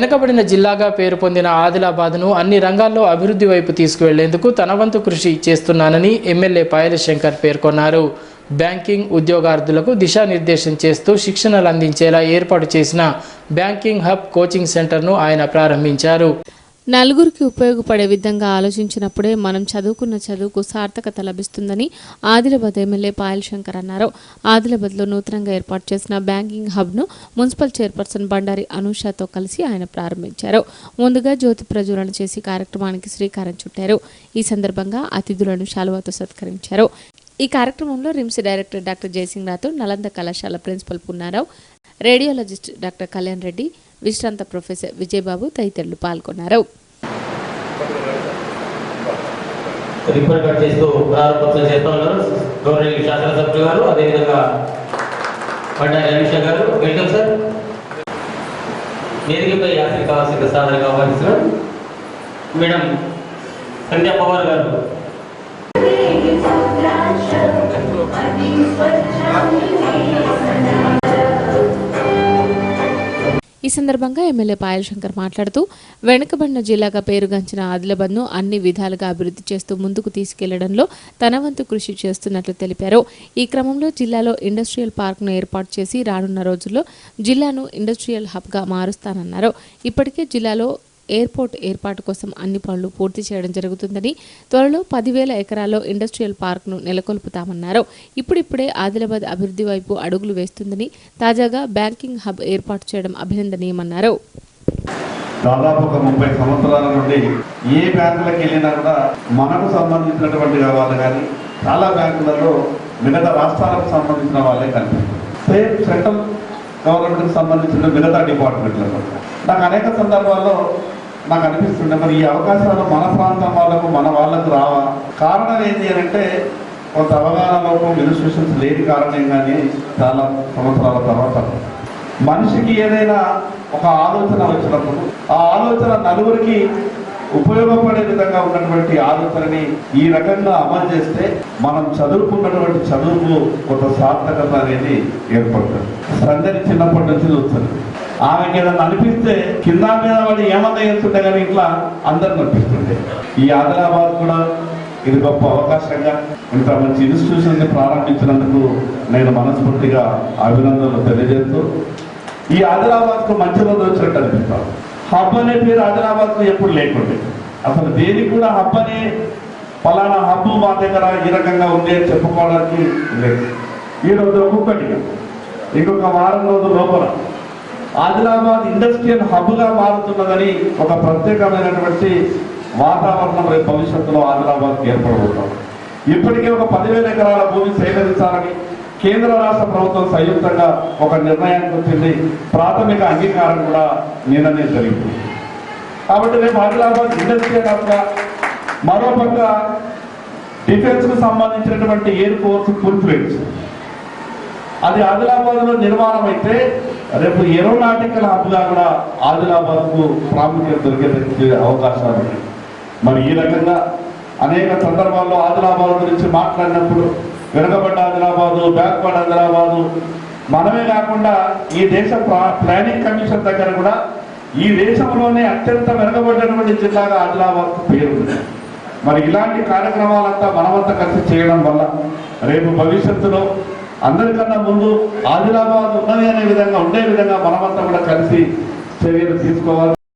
వెనుకబడిన జిల్లాగా పేరు పొందిన ఆదిలాబాద్ను అన్ని రంగాల్లో అభివృద్ధి వైపు తీసుకువెళ్లేందుకు తన వంతు కృషి చేస్తున్నానని ఎమ్మెల్యే పాయల శంకర్ పేర్కొన్నారు. బ్యాంకింగ్ ఉద్యోగార్థులకు దిశానిర్దేశం చేస్తూ శిక్షణలు అందించేలా ఏర్పాటు చేసిన బ్యాంకింగ్ హబ్ కోచింగ్ సెంటర్ను ఆయన ప్రారంభించారు. నలుగురికి ఉపయోగపడే విధంగా ఆలోచించినప్పుడే మనం చదువుకున్న చదువుకు సార్థకత లభిస్తుందని ఆదిలాబాద్ ఎమ్మెల్యే పాయల్ శంకర్ అన్నారు. ఆదిలాబాద్లో నూతనంగా ఏర్పాటు చేసిన బ్యాంకింగ్ హబ్ను మున్సిపల్ చైర్పర్సన్ బండారి అనూషతో కలిసి ఆయన ప్రారంభించారు. ముందుగా జ్యోతి ప్రజ్వలన చేసి కార్యక్రమానికి శ్రీకారం చుట్టారు. ఈ సందర్భంగా అతిథులను శాలువాతో సత్కరించారు. ఈ కార్యక్రమంలో రిమ్స్ డైరెక్టర్ డాక్టర్ జయసింగ్ రాథోడ్, నలంద కళాశాల principal Punnarao, radiologist doctor Kalyan Reddy, విశ్రాంత ప్రొఫెసర్ విజయబాబు తదితరులు పాల్గొన్నారు. మేడం సంధ్యా పవార్ గారు ఈ సందర్భంగా ఎమ్మెల్యే పాయల్ శంకర్ మాట్లాడుతూ వెనుకబడిన జిల్లాగా పేరుగాంచిన ఆదిలాబాద్ను అన్ని విధాలుగా అభివృద్ధి చేస్తూ ముందుకు తీసుకెళ్లడంలో తన వంతు కృషి చేస్తున్నట్లు తెలిపారు. ఈ క్రమంలో జిల్లాలో ఇండస్ట్రియల్ పార్క్ను ఏర్పాటు చేసి రానున్న రోజుల్లో జిల్లాను ఇండస్ట్రియల్ హబ్గా మారుస్తానన్నారు. ఇప్పటికే జిల్లాలో ఎయిర్పోర్ట్ ఏర్పాటు కోసం అన్ని పనులు పూర్తి చేయడం జరుగుతుందని, త్వరలో 10,000 ఎకరాల్లో ఇండస్ట్రియల్ పార్క్ను నెలకొల్పుతామన్నారు. ఇప్పుడిప్పుడే ఆదిలాబాద్ అభివృద్ధి వైపు అడుగులు వేస్తుందని, తాజాగా బ్యాంకింగ్ హబ్ ఏర్పాటు చేయడం అభినందనీయమన్నారు. దాదాపు ఒక 30 సంవత్సరాల నుండి ఏ బ్యాంకులకు వెళ్ళినా కూడా మనకు సంబంధించినటువంటి వాళ్ళు కానీ చాలా బ్యాంకులలో మిగతా రాష్ట్రాలకు సంబంధించిన వాళ్ళే కనిపిస్తారు. సేమ్ సెంట్రల్ గవర్నమెంట్కి సంబంధించిన మిగతా డిపార్ట్మెంట్లలో నాకు అనేక సందర్భాల్లో నాకు అనిపిస్తుండే, మరి ఈ అవకాశాలు మన ప్రాంతం వాళ్ళకు మన వాళ్ళకు రావా? కారణం ఏంటి అని అంటే కొంత అవగాహన లోపం, ఇన్స్టిట్యూషన్స్ లేని కారణం కానీ చాలా సంవత్సరాల తర్వాత మనిషికి ఏదైనా ఒక ఆలోచన వచ్చినప్పుడు ఆ ఆలోచన నలుగురికి ఉపయోగపడే విధంగా ఉన్నటువంటి ఆలోచనని ఈ రకంగా అమలు చేస్తే మనం చదువుకున్నటువంటి చదువుకు కొంత సార్థకత అనేది ఏర్పడుతుంది. సందడి చిన్నప్పటి నుంచి చూస్తుంది. ఆమెకి ఏదైనా అనిపిస్తే కింద మీద వాడు ఏమన్నా చేస్తుంటే కానీ ఇట్లా అందరికి అనిపిస్తుంది. ఈ ఆదిలాబాద్ కూడా ఇది గొప్ప అవకాశంగా ఇంత మంచి ఇన్స్టిట్యూషన్ ప్రారంభించినందుకు నేను మనస్ఫూర్తిగా అభినందనలు తెలియజేస్తూ, ఈ ఆదిలాబాద్కు మంచి రోజు వచ్చినట్టు అనిపిస్తాను. హబ్ అనే పేరు ఆదిలాబాద్కు ఎప్పుడు లేకుండే, అసలు దేనికి కూడా హబ్ అనే ఫలానా హబ్బు మా దగ్గర ఈ రకంగా ఉంది అని చెప్పుకోవడానికి లేదు. ఈరోజు ఒక్కొక్కటిగా ఇంకొక వారం రోజుల లోపల ఆదిలాబాద్ ఇండస్ట్రియల్ హబ్గా మారుతున్నదని ఒక ప్రత్యేకమైనటువంటి వాతావరణం రేపు భవిష్యత్తులో ఆదిలాబాద్కి ఏర్పడబోతాం. ఇప్పటికే ఒక 10,000 ఎకరాల భూమి సేకరించాలని కేంద్ర రాష్ట్ర ప్రభుత్వం సంయుక్తంగా ఒక నిర్ణయానికి వచ్చింది. ప్రాథమిక అంగీకారం కూడా నిన్ననే జరిగింది. కాబట్టి రేపు ఆదిలాబాద్ ఇండస్ట్రియల్ హబ్గా, మరోపక్క డిఫెన్స్కు సంబంధించినటువంటి ఎయిర్ ఫోర్స్ ఫుల్ ఫ్లెడ్జ్ అది ఆదిలాబాద్లో నిర్మాణం అయితే రేపు ఏరోనాటికల్ హబ్గా కూడా ఆదిలాబాద్కు ప్రాముఖ్యత దొరికే అవకాశాలు ఉన్నాయి. మరి ఈ రకంగా అనేక సందర్భాల్లో ఆదిలాబాద్ గురించి మాట్లాడినప్పుడు వెనుకబడ్డ ఆదిలాబాదు, బ్యాక్వర్డ్ ఆదిలాబాదు మనమే కాకుండా ఈ దేశ ప్లానింగ్ కమిషన్ దగ్గర కూడా ఈ దేశంలోనే అత్యంత వెనుకబడినటువంటి జిల్లాగా ఆదిలాబాద్కు పేరుంది. మరి ఇలాంటి కార్యక్రమాలంతా మనమంతా కలిసి చేయడం వల్ల రేపు భవిష్యత్తులో అందరికన్నా ముందు ఆదిలాబాద్ ఉన్నది అనే విధంగా ఉండే విధంగా మనమంతా కూడా కలిసి చర్యలు తీసుకోవాలి.